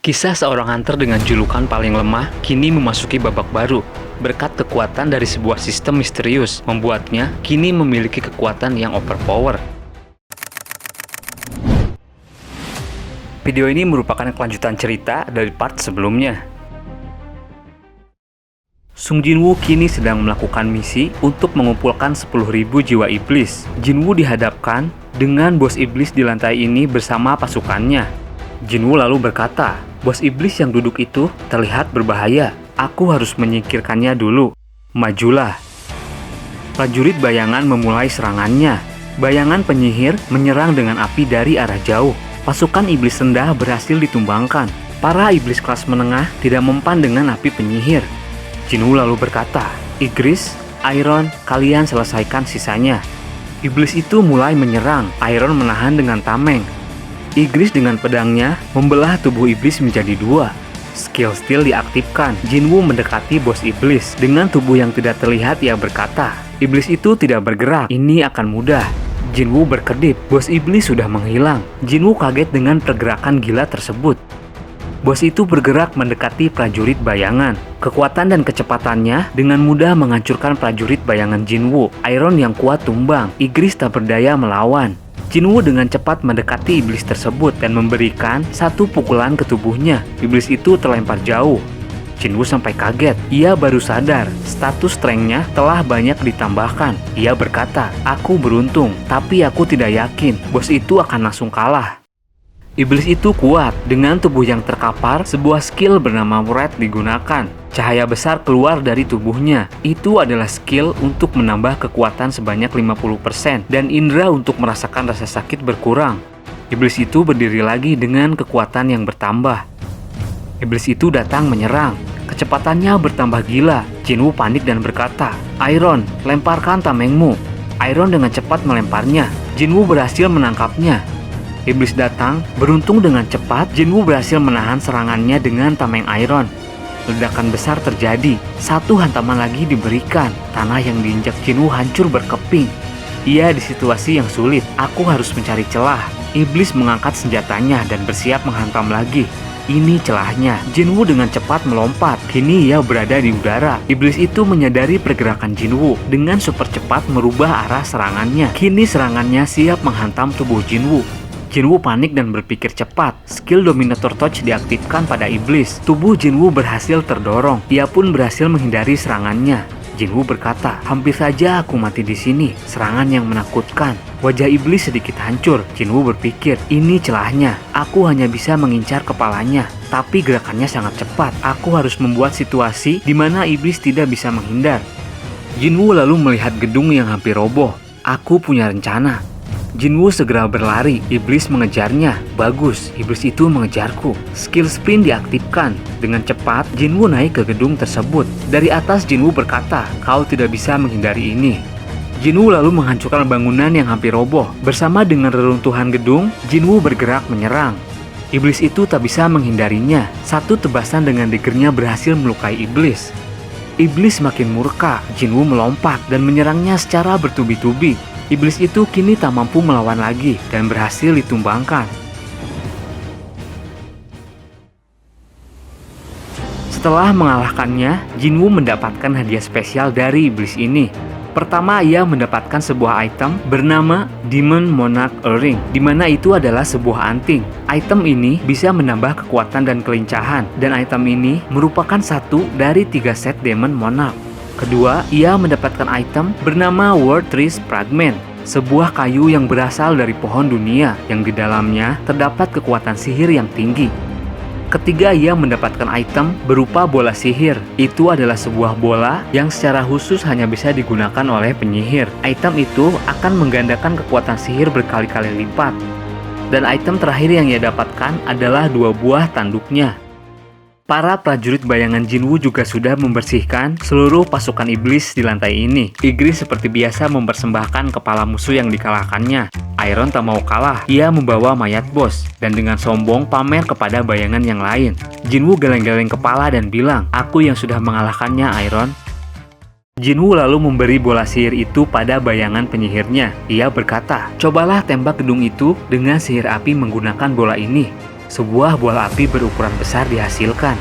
Kisah seorang hunter dengan julukan paling lemah kini memasuki babak baru. Berkat kekuatan dari sebuah sistem misterius, membuatnya kini memiliki kekuatan yang overpower. Video ini merupakan kelanjutan cerita dari part sebelumnya. Sung Jinwoo kini sedang melakukan misi untuk mengumpulkan 10.000 jiwa iblis. Jinwoo dihadapkan dengan bos iblis di lantai ini bersama pasukannya. Jinwoo lalu berkata, "Bos iblis yang duduk itu terlihat berbahaya. Aku harus menyingkirkannya dulu. Majulah." Prajurit bayangan memulai serangannya. Bayangan penyihir menyerang dengan api dari arah jauh. Pasukan iblis rendah berhasil ditumbangkan. Para iblis kelas menengah tidak mempan dengan api penyihir. Jinwoo lalu berkata, "Igris, Iron, kalian selesaikan sisanya." Iblis itu mulai menyerang. Iron menahan dengan tameng. Igris dengan pedangnya membelah tubuh iblis menjadi dua. Skill Steel diaktifkan. Jinwoo mendekati bos iblis. Dengan tubuh yang tidak terlihat, ia berkata, "Iblis itu tidak bergerak. Ini akan mudah." Jinwoo berkedip. Bos iblis sudah menghilang. Jinwoo kaget dengan pergerakan gila tersebut. Bos itu bergerak mendekati prajurit bayangan. Kekuatan dan kecepatannya dengan mudah menghancurkan prajurit bayangan Jinwoo. Iron yang kuat tumbang. Igris tak berdaya melawan. Jinwoo dengan cepat mendekati iblis tersebut dan memberikan satu pukulan ke tubuhnya. Iblis itu terlempar jauh. Jinwoo sampai kaget. Ia baru sadar status strength-nya telah banyak ditambahkan. Ia berkata, "Aku beruntung, tapi aku tidak yakin bos itu akan langsung kalah." Iblis itu kuat. Dengan tubuh yang terkapar, sebuah skill bernama Wrath digunakan. Cahaya besar keluar dari tubuhnya. Itu adalah skill untuk menambah kekuatan sebanyak 50% dan indera untuk merasakan rasa sakit berkurang. Iblis itu berdiri lagi dengan kekuatan yang bertambah. Iblis itu datang menyerang. Kecepatannya bertambah gila. Jinwoo panik dan berkata, "Iron, lemparkan tamengmu." Iron dengan cepat melemparnya. Jinwoo berhasil menangkapnya. Iblis datang, beruntung dengan cepat, Jinwoo berhasil menahan serangannya dengan tameng Iron. Ledakan besar terjadi, satu hantaman lagi diberikan. Tanah yang diinjak Jinwoo hancur berkeping. Ia di situasi yang sulit, aku harus mencari celah. Iblis mengangkat senjatanya dan bersiap menghantam lagi. Ini celahnya. Jinwoo dengan cepat melompat. Kini ia berada di udara. Iblis itu menyadari pergerakan Jinwoo. Dengan super cepat merubah arah serangannya. Kini serangannya siap menghantam tubuh Jinwoo. Jinwoo panik dan berpikir cepat. Skill Dominator Touch diaktifkan pada iblis. Tubuh Jinwoo berhasil terdorong. Ia pun berhasil menghindari serangannya. Jinwoo berkata, "Hampir saja aku mati di sini. Serangan yang menakutkan." Wajah iblis sedikit hancur. Jinwoo berpikir, ini celahnya. Aku hanya bisa mengincar kepalanya. Tapi gerakannya sangat cepat. Aku harus membuat situasi di mana iblis tidak bisa menghindar. Jinwoo lalu melihat gedung yang hampir roboh. Aku punya rencana. Jinwoo segera berlari. Iblis mengejarnya. Bagus, iblis itu mengejarku. Skill sprint diaktifkan. Dengan cepat, Jinwoo naik ke gedung tersebut. Dari atas, Jinwoo berkata, "Kau tidak bisa menghindari ini." Jinwoo lalu menghancurkan bangunan yang hampir roboh. Bersama dengan reruntuhan gedung, Jinwoo bergerak menyerang. Iblis itu tak bisa menghindarinya. Satu tebasan dengan daggernya berhasil melukai iblis. Iblis makin murka. Jinwoo melompat dan menyerangnya secara bertubi-tubi. Iblis itu kini tak mampu melawan lagi dan berhasil ditumbangkan. Setelah mengalahkannya, Jinwoo mendapatkan hadiah spesial dari iblis ini. Pertama, ia mendapatkan sebuah item bernama Demon Monarch Earring, di mana itu adalah sebuah anting. Item ini bisa menambah kekuatan dan kelincahan, dan item ini merupakan satu dari 3 set Demon Monarch. Kedua, ia mendapatkan item bernama World Trees Fragment, sebuah kayu yang berasal dari pohon dunia yang di dalamnya terdapat kekuatan sihir yang tinggi. Ketiga, ia mendapatkan item berupa bola sihir. Itu adalah sebuah bola yang secara khusus hanya bisa digunakan oleh penyihir. Item itu akan menggandakan kekuatan sihir berkali-kali lipat. Dan item terakhir yang ia dapatkan adalah 2 buah tanduknya. Para prajurit bayangan Jinwoo juga sudah membersihkan seluruh pasukan iblis di lantai ini. Igris seperti biasa mempersembahkan kepala musuh yang dikalahkannya. Iron tak mau kalah, ia membawa mayat bos dan dengan sombong pamer kepada bayangan yang lain. Jinwoo geleng-geleng kepala dan bilang, "Aku yang sudah mengalahkannya, Iron." Jinwoo lalu memberi bola sihir itu pada bayangan penyihirnya. Ia berkata, "Cobalah tembak gedung itu dengan sihir api menggunakan bola ini." sebuah bola api berukuran besar dihasilkan.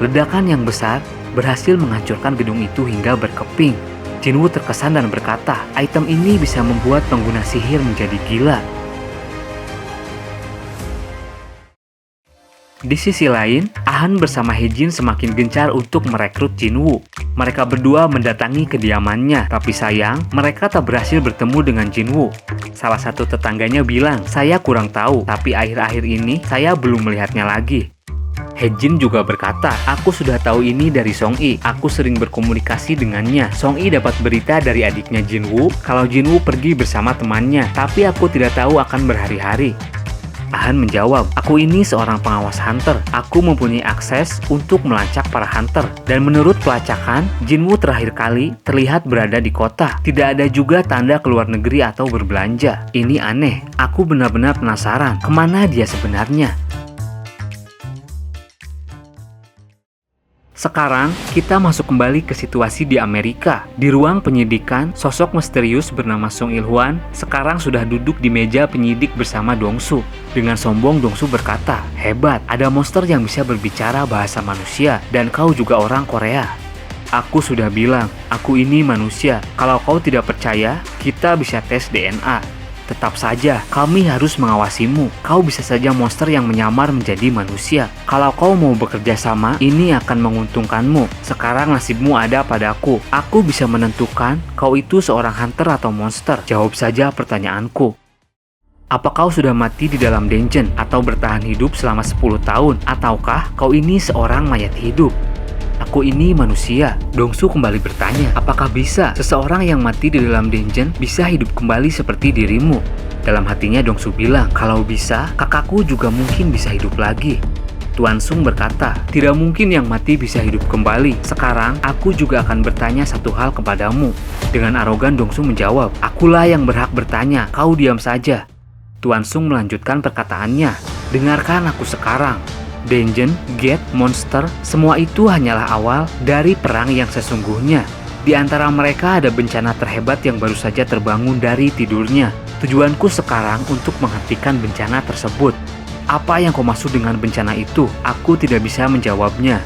Ledakan yang besar berhasil menghancurkan gedung itu hingga berkeping. Jinwoo terkesan dan berkata, item ini bisa membuat pengguna sihir menjadi gila. Di sisi lain, Ah-han bersama Hae-jin semakin gencar untuk merekrut Jinwoo. Mereka berdua mendatangi kediamannya, tapi sayang, mereka tak berhasil bertemu dengan Jinwoo. Salah satu tetangganya bilang, saya kurang tahu, tapi akhir-akhir ini saya belum melihatnya lagi. Hae-jin juga berkata, aku sudah tahu ini dari Song-i. Aku sering berkomunikasi dengannya. Song-i dapat berita dari adiknya Jinwoo kalau Jinwoo pergi bersama temannya, tapi aku tidak tahu akan berhari-hari. Ah-han menjawab, aku ini seorang pengawas hunter. Aku mempunyai akses untuk melacak para hunter. Dan menurut pelacakan, Jinwoo terakhir kali terlihat berada di kota. Tidak ada juga tanda keluar negeri atau berbelanja. Ini aneh. Aku benar-benar penasaran, kemana dia sebenarnya? Sekarang, kita masuk kembali ke situasi di Amerika. Di ruang penyidikan, sosok misterius bernama Sung Il-hwan sekarang sudah duduk di meja penyidik bersama Dong-su. Dengan sombong, Dong-su berkata, hebat, ada monster yang bisa berbicara bahasa manusia, dan kau juga orang Korea. Aku sudah bilang, aku ini manusia. Kalau kau tidak percaya, kita bisa tes DNA. Tetap saja, kami harus mengawasimu. Kau bisa saja monster yang menyamar menjadi manusia. Kalau kau mau bekerja sama, ini akan menguntungkanmu. Sekarang nasibmu ada padaku. Aku bisa menentukan kau itu seorang hunter atau monster. Jawab saja pertanyaanku. Apa kau sudah mati di dalam dungeon atau bertahan hidup selama 10 tahun? Ataukah kau ini seorang mayat hidup? Aku ini manusia. Dong-su kembali bertanya, apakah bisa seseorang yang mati di dalam dungeon bisa hidup kembali seperti dirimu? Dalam hatinya Dong-su bilang, kalau bisa, kakakku juga mungkin bisa hidup lagi. Tuan Sung berkata, tidak mungkin yang mati bisa hidup kembali. Sekarang, aku juga akan bertanya satu hal kepadamu. Dengan arogan Dong-su menjawab, akulah yang berhak bertanya, kau diam saja. Tuan Sung melanjutkan perkataannya, dengarkan aku sekarang. Dungeon, gate, monster, semua itu hanyalah awal dari perang yang sesungguhnya. Di antara mereka ada bencana terhebat yang baru saja terbangun dari tidurnya. Tujuanku sekarang untuk menghentikan bencana tersebut. Apa yang kau maksud dengan bencana itu? Aku tidak bisa menjawabnya.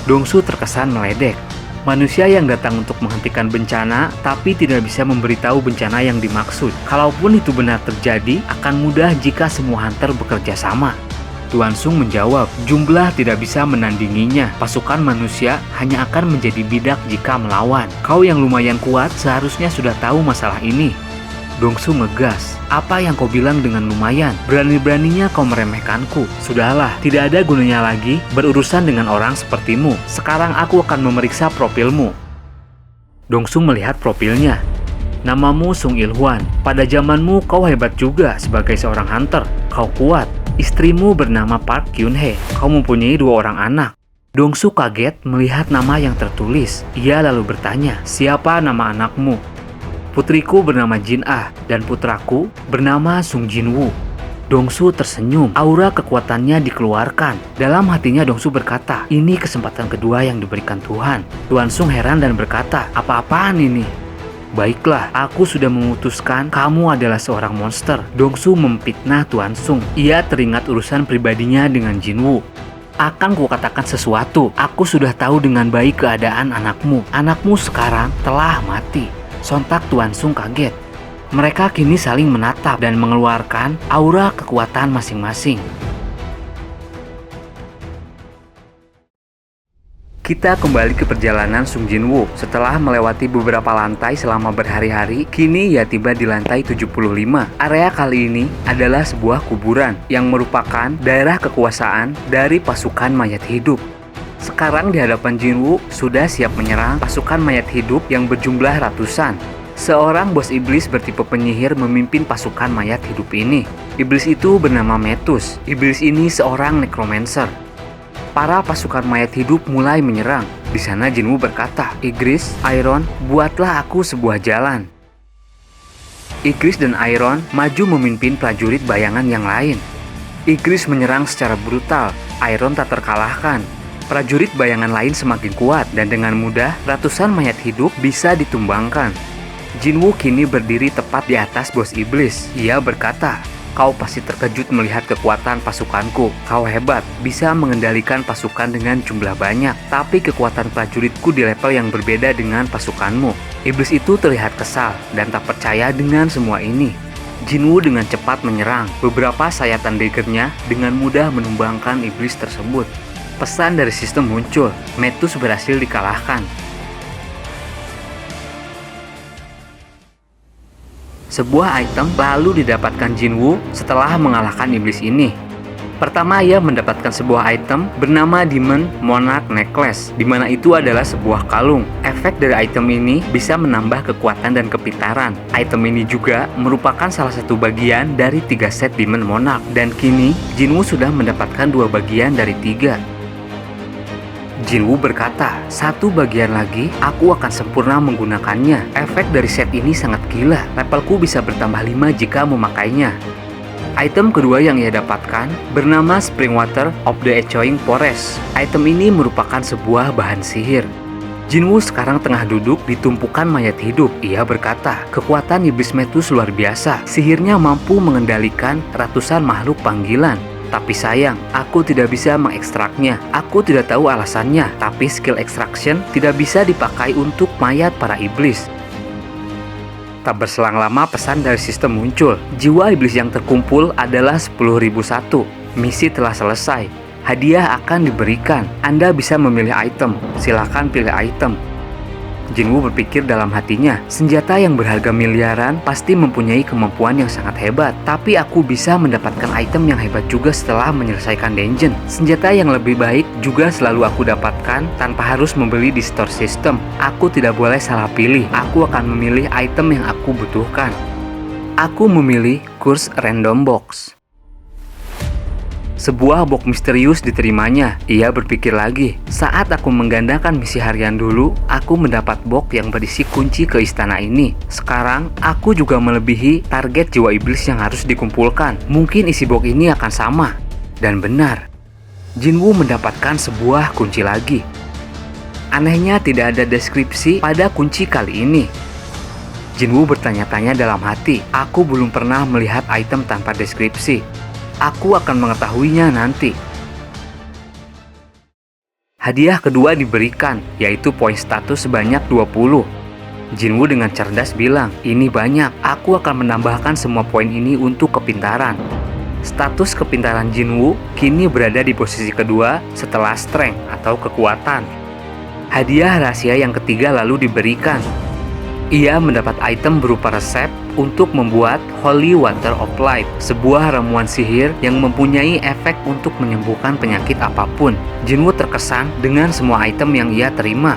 Dong-su terkesan meledek. Manusia yang datang untuk menghentikan bencana, tapi tidak bisa memberitahu bencana yang dimaksud. Kalaupun itu benar terjadi, akan mudah jika semua hunter bekerja sama. Tuan Sung menjawab, jumlah tidak bisa menandinginya. Pasukan manusia hanya akan menjadi bidak jika melawan. Kau yang lumayan kuat seharusnya sudah tahu masalah ini. Dong-su ngegas, apa yang kau bilang dengan lumayan? Berani-beraninya kau meremehkanku. Sudahlah, tidak ada gunanya lagi berurusan dengan orang sepertimu. Sekarang aku akan memeriksa profilmu. Dong-su melihat profilnya. Namamu Sung Il-hwan. Pada zamanmu kau hebat juga sebagai seorang hunter. Kau kuat. Istrimu bernama Park Kyun-hee. Kau mempunyai 2 orang anak. Dong-su kaget melihat nama yang tertulis. Ia lalu bertanya, siapa nama anakmu? Putriku bernama Jin-ah dan putraku bernama Sung Jinwoo. Dong-su tersenyum. Aura kekuatannya dikeluarkan. Dalam hatinya Dong-su berkata, ini kesempatan kedua yang diberikan Tuhan. Tuan Sung heran dan berkata, apa-apaan ini? Baiklah, aku sudah memutuskan kamu adalah seorang monster. Dong-su memfitnah Tuan Sung. Ia teringat urusan pribadinya dengan Jinwoo. Akan kukatakan sesuatu. Aku sudah tahu dengan baik keadaan anakmu. Anakmu sekarang telah mati. Sontak Tuan Sung kaget. Mereka kini saling menatap dan mengeluarkan aura kekuatan masing-masing. Kita kembali ke perjalanan Sung Jinwoo. Setelah melewati beberapa lantai selama berhari-hari, kini ia tiba di lantai 75. Area kali ini adalah sebuah kuburan yang merupakan daerah kekuasaan dari pasukan mayat hidup. Sekarang di hadapan Jinwoo sudah siap menyerang pasukan mayat hidup yang berjumlah ratusan. Seorang bos iblis bertipe penyihir memimpin pasukan mayat hidup ini. Iblis itu bernama Metus. Iblis ini seorang necromancer. Para pasukan mayat hidup mulai menyerang. Di sana Jinwoo berkata, Igris, Iron, buatlah aku sebuah jalan. Igris dan Iron maju memimpin prajurit bayangan yang lain. Igris menyerang secara brutal. Iron tak terkalahkan. Prajurit bayangan lain semakin kuat dan dengan mudah ratusan mayat hidup bisa ditumbangkan. Jinwoo kini berdiri tepat di atas bos iblis. Ia berkata, Kau pasti terkejut melihat kekuatan pasukanku. Kau hebat, bisa mengendalikan pasukan dengan jumlah banyak. Tapi kekuatan prajuritku di level yang berbeda dengan pasukanmu. Iblis itu terlihat kesal dan tak percaya dengan semua ini. Jinwoo dengan cepat menyerang. Beberapa sayatan daggernya dengan mudah menumbangkan iblis tersebut. Pesan dari sistem muncul. Metus berhasil dikalahkan. Sebuah item lalu didapatkan Jinwoo setelah mengalahkan iblis ini. Pertama, ia mendapatkan sebuah item bernama Demon Monarch Necklace, di mana itu adalah sebuah kalung. Efek dari item ini bisa menambah kekuatan dan kepintaran. Item ini juga merupakan salah satu bagian dari 3 set Demon Monarch, dan kini Jinwoo sudah mendapatkan 2 bagian dari 3. Jinwoo berkata, 1 bagian lagi, aku akan sempurna menggunakannya. Efek dari set ini sangat gila. Levelku bisa bertambah 5 jika memakainya. Item kedua yang ia dapatkan bernama Springwater of the Echoing Forest. Item ini merupakan sebuah bahan sihir. Jinwoo sekarang tengah duduk di tumpukan mayat hidup. Ia berkata, kekuatan iblis Metus luar biasa. Sihirnya mampu mengendalikan ratusan makhluk panggilan. Tapi sayang, aku tidak bisa mengekstraknya. Aku tidak tahu alasannya, tapi skill extraction tidak bisa dipakai untuk mayat para iblis. Tak berselang lama pesan dari sistem muncul. Jiwa iblis yang terkumpul adalah 10.001. Misi telah selesai. Hadiah akan diberikan. Anda bisa memilih item. Silakan pilih item. Jinwoo berpikir dalam hatinya, senjata yang berharga miliaran pasti mempunyai kemampuan yang sangat hebat. Tapi aku bisa mendapatkan item yang hebat juga setelah menyelesaikan dungeon. Senjata yang lebih baik juga selalu aku dapatkan tanpa harus membeli di store system. Aku tidak boleh salah pilih. Aku akan memilih item yang aku butuhkan. Aku memilih Curse Random Box. Sebuah box misterius diterimanya. Ia berpikir lagi, saat aku menggandakan misi harian dulu, aku mendapat box yang berisi kunci ke istana ini. Sekarang, aku juga melebihi target jiwa iblis yang harus dikumpulkan. Mungkin isi box ini akan sama. Dan benar, Jinwoo mendapatkan sebuah kunci lagi. Anehnya tidak ada deskripsi pada kunci kali ini. Jinwoo bertanya-tanya dalam hati, aku belum pernah melihat item tanpa deskripsi. Aku akan mengetahuinya nanti. Hadiah kedua diberikan, yaitu poin status sebanyak 20. Jinwoo dengan cerdas bilang, ini banyak, aku akan menambahkan semua poin ini untuk kepintaran. Status kepintaran Jinwoo kini berada di posisi kedua setelah strength atau kekuatan. Hadiah rahasia yang ketiga lalu diberikan. Ia mendapat item berupa resep untuk membuat Holy Water of Life, sebuah ramuan sihir yang mempunyai efek untuk menyembuhkan penyakit apapun. Jinwoo terkesan dengan semua item yang ia terima.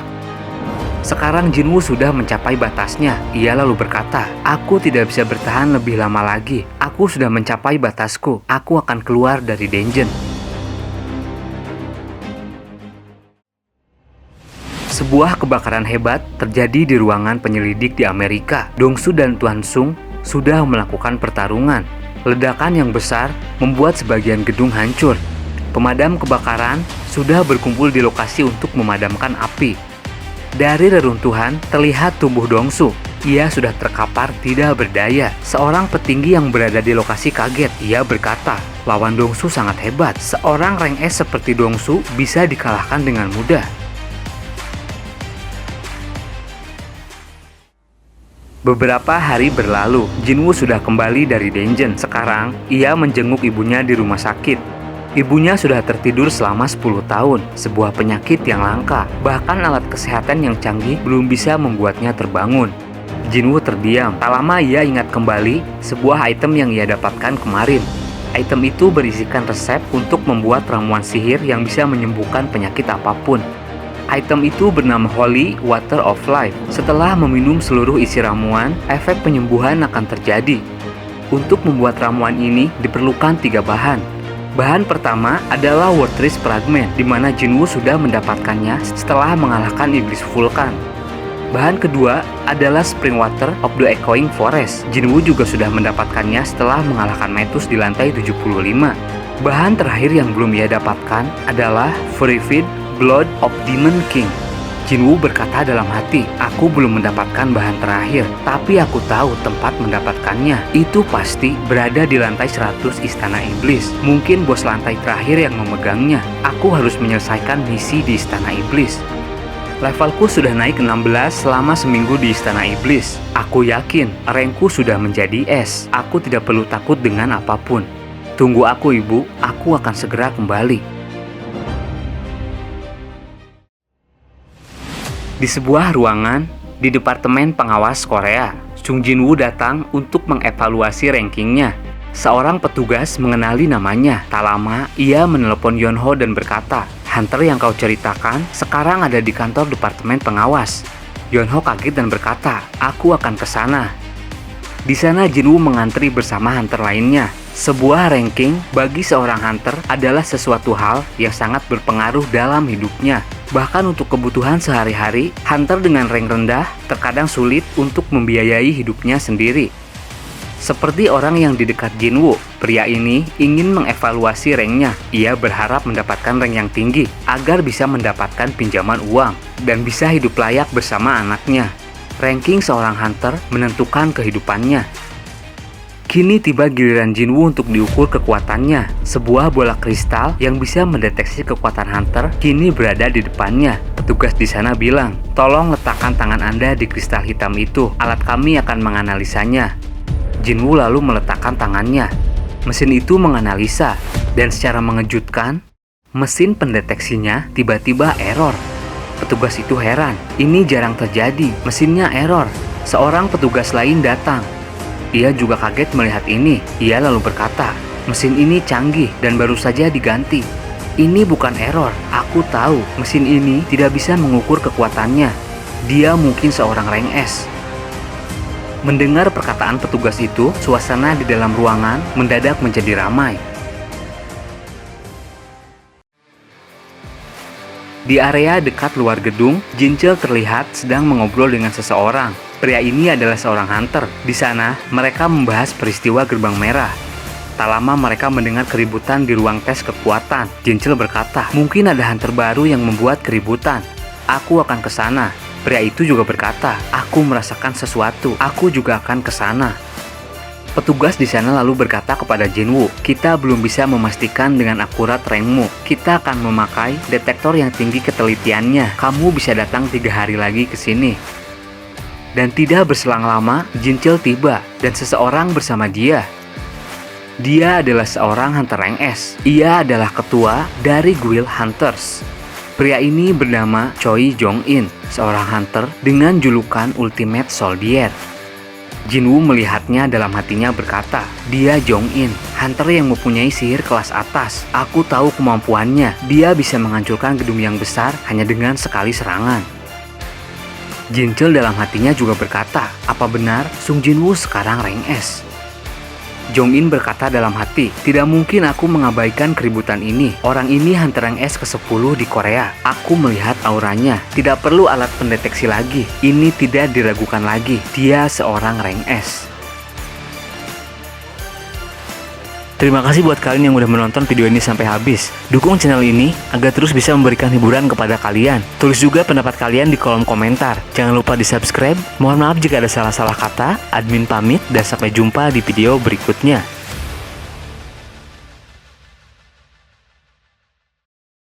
Sekarang Jinwoo sudah mencapai batasnya. Ia lalu berkata, aku tidak bisa bertahan lebih lama lagi. Aku sudah mencapai batasku. Aku akan keluar dari dungeon. Sebuah kebakaran hebat terjadi di ruangan penyelidik di Amerika. Dongsu dan Tuan Sung sudah melakukan pertarungan. Ledakan yang besar membuat sebagian gedung hancur. Pemadam kebakaran sudah berkumpul di lokasi untuk memadamkan api. Dari reruntuhan terlihat tubuh Dongsu. Ia sudah terkapar tidak berdaya. Seorang petinggi yang berada di lokasi kaget. Ia berkata, lawan Dongsu sangat hebat. Seorang rank S seperti Dongsu bisa dikalahkan dengan mudah. Beberapa hari berlalu, Jinwoo sudah kembali dari dungeon. Sekarang, ia menjenguk ibunya di rumah sakit. Ibunya sudah tertidur selama 10 tahun, sebuah penyakit yang langka. Bahkan alat kesehatan yang canggih belum bisa membuatnya terbangun. Jinwoo terdiam. Tak lama ia ingat kembali sebuah item yang ia dapatkan kemarin. Item itu berisikan resep untuk membuat ramuan sihir yang bisa menyembuhkan penyakit apapun. Item itu bernama Holy Water of Life. Setelah meminum seluruh isi ramuan, efek penyembuhan akan terjadi. Untuk membuat ramuan ini diperlukan 3 bahan. Bahan pertama adalah Warthris Fragment, di mana Jinwoo sudah mendapatkannya setelah mengalahkan iblis Vulkan. Bahan kedua adalah Springwater of the Echoing Forest. Jinwoo juga sudah mendapatkannya setelah mengalahkan Metus di lantai 75. Bahan terakhir yang belum ia dapatkan adalah Verified Blood of Demon King. Jinwoo berkata dalam hati, aku belum mendapatkan bahan terakhir, tapi aku tahu tempat mendapatkannya. Itu pasti berada di lantai 100 Istana Iblis. Mungkin bos lantai terakhir yang memegangnya. Aku harus menyelesaikan misi di Istana Iblis. Levelku sudah naik 16 selama seminggu di Istana Iblis. Aku yakin rankku sudah menjadi S. Aku tidak perlu takut dengan apapun. Tunggu aku, Ibu. Aku akan segera kembali. Di sebuah ruangan di Departemen Pengawas Korea, Sung Jinwoo datang untuk mengevaluasi rankingnya. Seorang petugas mengenali namanya. Tak lama, ia menelepon Yonho dan berkata, "Hunter yang kau ceritakan sekarang ada di kantor Departemen Pengawas." Yonho kaget dan berkata, "Aku akan ke sana." Di sana Jinwoo mengantri bersama hunter lainnya. Sebuah ranking bagi seorang hunter adalah sesuatu hal yang sangat berpengaruh dalam hidupnya. Bahkan untuk kebutuhan sehari-hari, hunter dengan rank rendah terkadang sulit untuk membiayai hidupnya sendiri. Seperti orang yang di dekat Jinwoo, pria ini ingin mengevaluasi ranknya. Ia berharap mendapatkan rank yang tinggi agar bisa mendapatkan pinjaman uang dan bisa hidup layak bersama anaknya. Ranking seorang hunter menentukan kehidupannya. Kini tiba giliran Jinwoo untuk diukur kekuatannya. Sebuah bola kristal yang bisa mendeteksi kekuatan hunter kini berada di depannya. Petugas di sana bilang, "Tolong letakkan tangan Anda di kristal hitam itu. Alat kami akan menganalisanya." Jinwoo lalu meletakkan tangannya. Mesin itu menganalisa, dan secara mengejutkan, mesin pendeteksinya tiba-tiba error. Petugas itu heran. Ini jarang terjadi. Mesinnya error. Seorang petugas lain datang. Ia juga kaget melihat ini. Ia lalu berkata, "Mesin ini canggih dan baru saja diganti. Ini bukan error. Aku tahu mesin ini tidak bisa mengukur kekuatannya. Dia mungkin seorang rank S." Mendengar perkataan petugas itu, suasana di dalam ruangan mendadak menjadi ramai. Di area dekat luar gedung, Jinchul terlihat sedang mengobrol dengan seseorang. Pria ini adalah seorang hunter. Di sana, mereka membahas peristiwa Gerbang Merah. Tak lama mereka mendengar keributan di ruang tes kekuatan. Jinchul berkata, "Mungkin ada hunter baru yang membuat keributan. Aku akan ke sana." Pria itu juga berkata, "Aku merasakan sesuatu. Aku juga akan ke sana." Petugas di sana lalu berkata kepada Jinwoo, "Kita belum bisa memastikan dengan akurat rankmu. Kita akan memakai detektor yang tinggi ketelitiannya. Kamu bisa datang 3 hari lagi ke sini." Dan tidak berselang lama, Jinchul tiba dan seseorang bersama dia. Dia adalah seorang hunter rank S. Ia adalah ketua dari Guild Hunters. Pria ini bernama Choi Jong-in, seorang hunter dengan julukan Ultimate Soldier. Jinwoo melihatnya dalam hatinya berkata, "Dia Jong-in, hunter yang mempunyai sihir kelas atas. Aku tahu kemampuannya. Dia bisa menghancurkan gedung yang besar hanya dengan sekali serangan." Jinchul dalam hatinya juga berkata, "Apa benar Sung Jinwoo sekarang rank S?" Jong-in berkata dalam hati, "Tidak mungkin aku mengabaikan keributan ini. Orang ini hunter rank S ke-10 di Korea. Aku melihat auranya. Tidak perlu alat pendeteksi lagi. Ini tidak diragukan lagi. Dia seorang rank S." Terima kasih buat kalian yang udah menonton video ini sampai habis. Dukung channel ini agar terus bisa memberikan hiburan kepada kalian. Tulis juga pendapat kalian di kolom komentar. Jangan lupa di subscribe. Mohon maaf jika ada salah-salah kata. Admin pamit dan sampai jumpa di video berikutnya.